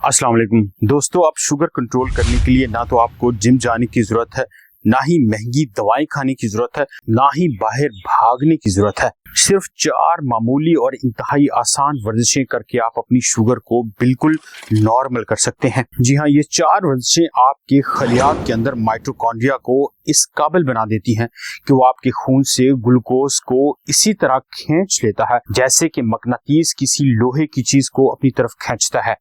अस्सलाम वालेकुम दोस्तों, आप शुगर कंट्रोल करने के लिए ना तो आपको जिम जाने की जरूरत है, ना ही महंगी दवाएं खाने की जरूरत है, ना ही बाहर भागने की जरूरत है। सिर्फ 4 मामूली और इंतहाई आसान वर्जिशें करके आप अपनी शुगर को बिल्कुल नॉर्मल कर सकते हैं। जी हाँ, ये 4 वर्जिशें आपके खलियात के अंदर माइटोकॉन्ड्रिया को इस काबिल बना देती हैं कि वो आपके खून से ग्लूकोज को इसी तरह खींच लेता है जैसे कि मकनातीस किसी लोहे की चीज को अपनी तरफ खींचता है।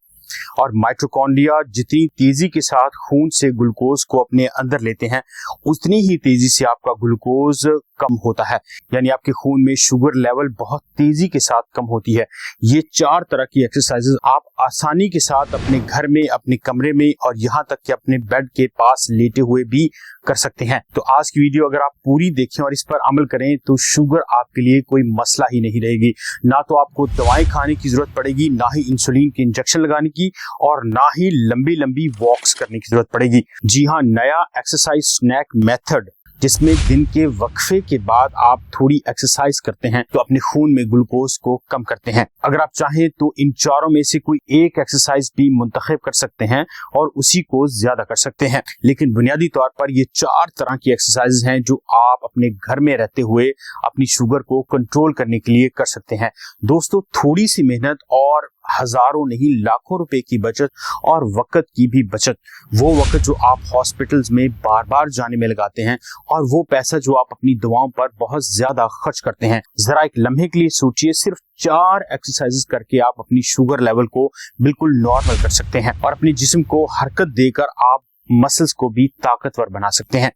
और माइटोकॉन्ड्रिया जितनी तेजी के साथ खून से ग्लूकोज को अपने अंदर लेते हैं, उतनी ही तेजी से आपका ग्लूकोज कम होता है, यानी आपके खून में शुगर लेवल बहुत तेजी के साथ कम होती है। ये 4 तरह की एक्सरसाइजेज आप आसानी के साथ अपने घर में, अपने कमरे में और यहाँ तक कि अपने बेड के पास लेटे हुए भी कर सकते हैं। तो आज की वीडियो अगर आप पूरी देखें और इस पर अमल करें तो शुगर आपके लिए कोई मसला ही नहीं रहेगी। ना तो आपको दवाएं खाने की जरूरत पड़ेगी, ना ही इंसुलिन के इंजेक्शन लगाने की, और ना ही लंबी लंबी वॉक्स करने की जरूरत पड़ेगी। जी हाँ, नया एक्सरसाइज स्नैक मेथड जिसमें दिन के वक्फे के बाद आप थोड़ी एक्सरसाइज करते हैं तो अपने खून में ग्लूकोज को कम करते हैं। अगर आप चाहें तो इन चारों में से कोई एक एक्सरसाइज भी मुंतखब कर सकते हैं और उसी को ज्यादा कर सकते हैं, लेकिन बुनियादी तौर पर ये 4 तरह की एक्सरसाइज हैं जो आप अपने घर में रहते हुए अपनी शुगर को कंट्रोल करने के लिए कर सकते हैं। दोस्तों, थोड़ी सी मेहनत और हजारों नहीं लाखों रुपए की बचत और वक्त की भी बचत, वो वक्त जो आप हॉस्पिटल्स में बार बार जाने में लगाते हैं और वो पैसा जो आप अपनी दवाओं पर बहुत ज्यादा खर्च करते हैं। जरा एक लम्हे के लिए सोचिए, सिर्फ 4 एक्सरसाइजेस करके आप अपनी शुगर लेवल को बिल्कुल नॉर्मल कर सकते हैं और अपने जिस्म को हरकत देकर आप मसल्स को भी ताकतवर बना सकते हैं।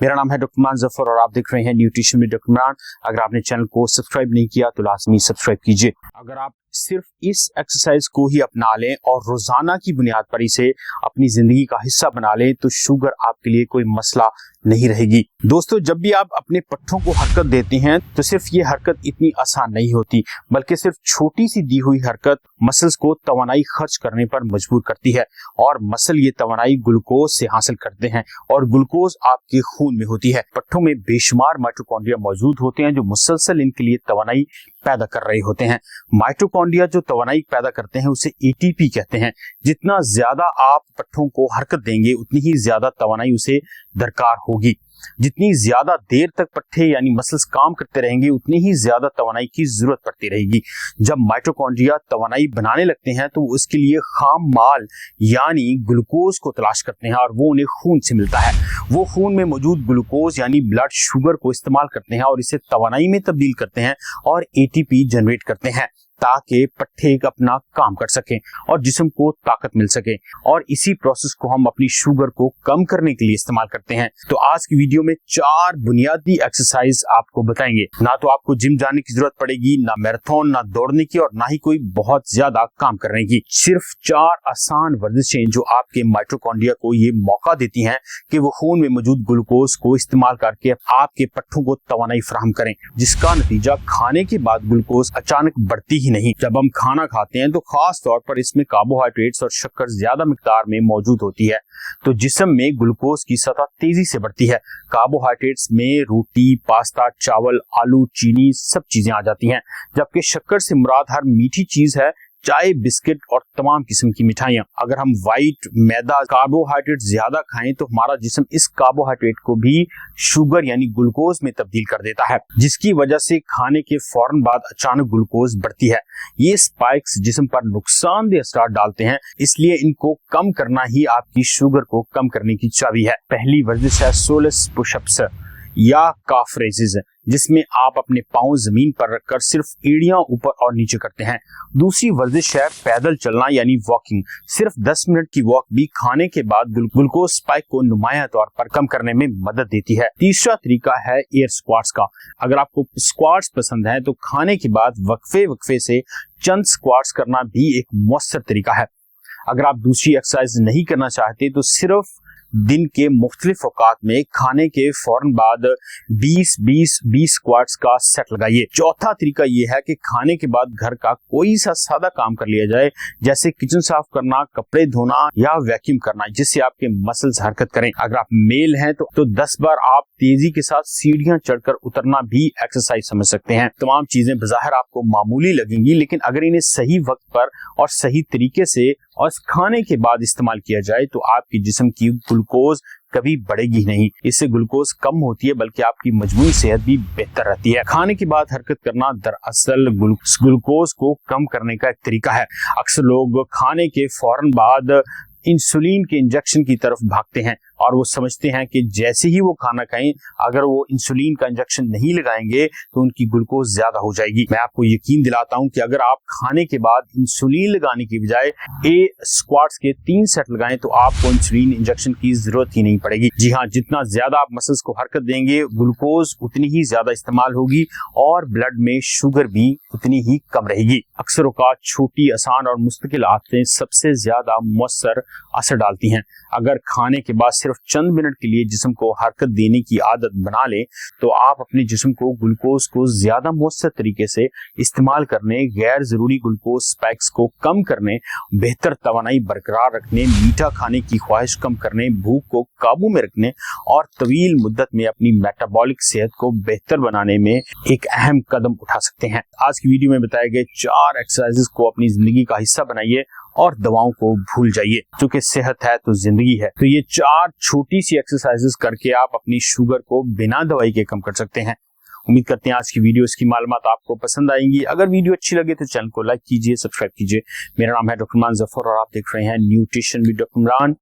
मेरा नाम है डॉक्टर इमरान जफर और आप देख रहे हैं न्यूट्रिशन विद डॉक्टर इमरान। अगर आपने चैनल को सब्सक्राइब नहीं किया तो लाजमी सब्सक्राइब कीजिए। अगर आप सिर्फ इस एक्सरसाइज को ही अपना लें और रोजाना की बुनियाद पर इसे अपनी जिंदगी का हिस्सा बना लें तो शुगर आपके लिए कोई मसला नहीं रहेगी। दोस्तों, जब भी आप अपने पट्ठों को हरकत देते हैं तो सिर्फ ये हरकत इतनी आसान नहीं होती, बल्कि सिर्फ छोटी सी दी हुई हरकत मसल्स को तवानाई खर्च करने पर मजबूर करती है और मसल ये तवानाई ग्लूकोज से हासिल करते हैं और ग्लूकोज आपके खून में होती है। पट्ठों में बेशुमार माइटोकॉन्ड्रिया मौजूद होते हैं जो मुसलसल इनके लिए तवानाई पैदा कर रहे होते हैं। माइटोकॉन्ड्रिया जो तवानाई पैदा करते हैं उसे एटीपी कहते हैं। जितना ज्यादा आप पट्ठों को हरकत देंगे उतनी ही ज्यादा तवानाई उसे दरकार होगी। जितनी ज्यादा देर तक पट्टे यानी मसल्स काम करते रहेंगे उतनी ही ज्यादा तवानाई की जरूरत पड़ती रहेगी। जब माइटोकॉन्ड्रिया तवानाई बनाने लगते हैं तो उसके लिए खाम माल यानी ग्लूकोज को तलाश करते हैं और वो उन्हें खून से मिलता है। वो खून में मौजूद ग्लूकोज यानी ब्लड शुगर को इस्तेमाल करते हैं और इसे तवानाई में तब्दील करते हैं और एटीपी जनरेट करते हैं ताकि पट्टे अपना काम कर सकें और जिस्म को ताकत मिल सके, और इसी प्रोसेस को हम अपनी शुगर को कम करने के लिए इस्तेमाल करते हैं। तो आज की वीडियो में 4 बुनियादी एक्सरसाइज आपको बताएंगे। ना तो आपको जिम जाने की जरूरत पड़ेगी, ना मैराथन, ना दौड़ने की और ना ही कोई बहुत ज्यादा काम करने की। सिर्फ 4 आसान वर्जिशें जो आपके माइटोकॉन्ड्रिया को ये मौका देती हैं कि वो खून में मौजूद ग्लूकोज को इस्तेमाल करके आपके पट्टों को तवानाई फराहम करें, जिसका नतीजा खाने के बाद ग्लूकोज अचानक बढ़ती ही नहीं। जब हम खाना खाते हैं तो खास तौर पर इसमें कार्बोहाइड्रेट्स और शक्कर ज्यादा मिकदार में मौजूद होती है, तो जिस्म में ग्लूकोज की सतह तेजी से बढ़ती है। कार्बोहाइड्रेट्स में रोटी, पास्ता, चावल, आलू, चीनी सब चीजें आ जाती हैं, जबकि शक्कर से मुराद हर मीठी चीज है, चाय, बिस्किट और तमाम किस्म की मिठाइयां। अगर हम व्हाइट मैदा कार्बोहाइड्रेट ज्यादा खाएं तो हमारा जिस्म इस कार्बोहाइड्रेट को भी शुगर यानी ग्लूकोज में तब्दील कर देता है, जिसकी वजह से खाने के फौरन बाद अचानक ग्लूकोज बढ़ती है। ये स्पाइक्स जिस्म पर नुकसानदेह असर डालते हैं, इसलिए इनको कम करना ही आपकी शुगर को कम करने की चाबी है। पहली वर्जिश है सोलेस पुशअप्स या काफ रेजेस, जिसमें आप अपने पांव जमीन पर रखकर सिर्फ एड़ियां ऊपर और नीचे करते हैं। दूसरी वर्जिश है पैदल चलना यानी वॉकिंग। सिर्फ 10 मिनट की वॉक भी खाने के बाद ग्लूकोज स्पाइक को नुमाया तौर पर कम करने में मदद देती है। तीसरा तरीका है एयर स्क्वाट्स का। अगर आपको स्क्वाट्स पसंद है तो खाने के बाद वक्फे वक्फे से चंद स्क्वाट्स करना भी एक मौसर तरीका है। अगर आप दूसरी एक्सरसाइज नहीं करना चाहते तो सिर्फ दिन के मुख्तलिफ औकात में खाने के फौरन बाद 20-20-20 स्क्वाट्स का सेट लगाइए। चौथा तरीका ये है कि खाने के बाद घर का कोई सा सादा काम कर लिया जाए, जैसे किचन साफ करना, कपड़े धोना या वैक्यूम करना, जिससे आपके मसल्स हरकत करें। अगर आप मेल हैं तो 10 बार आप तेजी के साथ सीढ़ियां चढ़कर उतरना भी एक्सरसाइज समझ सकते हैं। तमाम चीजें बज़ाहिर आपको मामूली लगेंगी, लेकिन अगर इन्हें सही वक्त पर और सही तरीके से और खाने के बाद इस्तेमाल किया जाए तो आपके जिस्म की ग्लूकोज कभी बढ़ेगी नहीं। इससे ग्लूकोज कम होती है, बल्कि आपकी मजमूई सेहत भी बेहतर रहती है। खाने के बाद हरकत करना दरअसल ग्लूकोज को कम करने का एक तरीका है। अक्सर लोग खाने के फौरन बाद इंसुलिन के इंजेक्शन की तरफ भागते हैं और वो समझते हैं कि जैसे ही वो खाना खाएं, अगर वो इंसुलिन का इंजेक्शन नहीं लगाएंगे तो उनकी ग्लूकोज ज्यादा हो जाएगी। मैं आपको यकीन दिलाता हूं कि अगर आप खाने के बाद इंसुलिन लगाने की बजाय स्क्वाट्स के 3 सेट लगाएं तो आपको इंसुलिन इंजेक्शन की जरूरत ही नहीं पड़ेगी। जी हाँ, जितना ज्यादा आप मसल्स को हरकत देंगे, ग्लूकोज उतनी ही ज्यादा इस्तेमाल होगी और ब्लड में शुगर भी उतनी ही कम रहेगी। अक्सर औकात छोटी, आसान और मुस्तकिल आदतें सबसे ज्यादा मुअस्सर असर डालती हैं। अगर खाने के बाद सिर्फ चंद मिनट के लिए जिस्म को हरकत देने की आदत बना लें तो आप अपने जिस्म को ग्लूकोज को ज्यादा मुअस्सर तरीके से इस्तेमाल करने, गैर जरूरी ग्लूकोज स्पाइक्स को कम करने, बेहतर तवानाई बरकरार रखने, मीठा खाने की ख्वाहिश कम करने, भूख को काबू में रखने और तवील मुद्दत में अपनी मेटाबॉलिक सेहत को बेहतर बनाने में एक अहम कदम उठा सकते हैं। आज की वीडियो में बताए गए 4 एक्सरसाइजेस को अपनी जिंदगी का हिस्सा बनाइए और दवाओं को भूल जाइए। क्योंकि सेहत है तो जिंदगी है। तो ये 4 छोटी सी एक्सरसाइजेस करके आप अपनी शुगर को बिना दवाई के कम कर सकते हैं। उम्मीद करते हैं आज की वीडियो, इसकी मालूमात आपको पसंद आएंगी। अगर वीडियो अच्छी लगे तो चैनल को लाइक कीजिए, सब्सक्राइब कीजिए। मेरा नाम है डॉक्टर इमरान जफर और आप देख रहे हैं न्यूट्रिशन विद डॉक्टर इमरान।